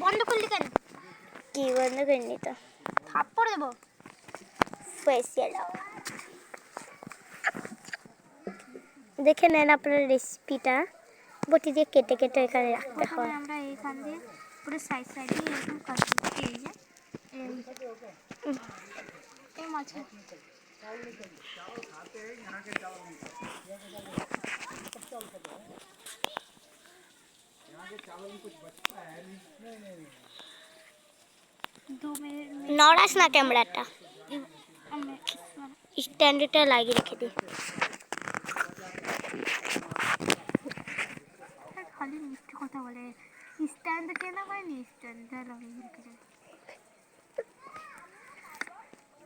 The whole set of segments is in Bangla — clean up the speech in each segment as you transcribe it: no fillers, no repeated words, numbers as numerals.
বন্ধ করলি কেন? কি বন্ধ করিনি তো, থাপ্পড় দেবো। ফেসিয়াল দেখে নেন আপনার রেসিপিটা। বটি দিয়ে কেটে কেটে এখানে রাখতে হয়। আমরা এইখান দিয়ে পুরো সাইড সাইড দিয়ে এরকম কাট দিচ্ছি। এই যে এই মাছ নড়াস না ক্যামেরাটা, স্ট্যান্ডটা লাগিয়ে রেখে দিই। খালি মিষ্টি কথা বলে। স্ট্যান্ড কেনা হয়নি, স্ট্যান্ডটা লাগিয়ে রেখে দিই।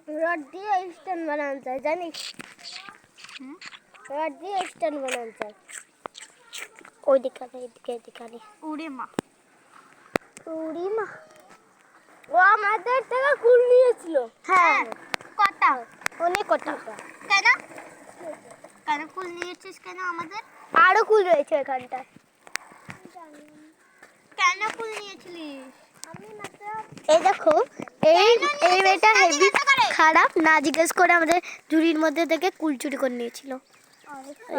রড দিয়ে স্ট্যান্ড বানানো যায় জানিস? রড দিয়ে স্ট্যান্ড বানানো যায়। ওই দিকে এদিকে উড়ে মা, উড়ি মা, ও আমাদের থেকে কুল নিয়েছিল। হ্যাঁ কটা? অনেক কটা। কেন কেন কুল নিয়েছিস কেন আমাদের? আরো কুল রয়েছে এখানটায়। কেন কুল নিয়েছিলিস? এই দেখো, এই মেয়েটা হেভি খারাপ, না জিজ্ঞেস করে আমাদের ঝুড়ির মধ্যে থেকে কুল চুরি করে নিয়েছিল।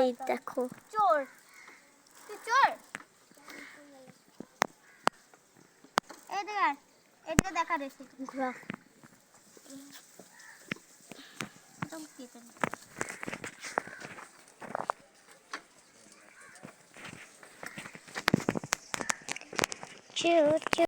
এই দেখো চোর, তুই চোর। এই দেখ, এটা দেখা রেসিপি ঘোরা। একদম কেটে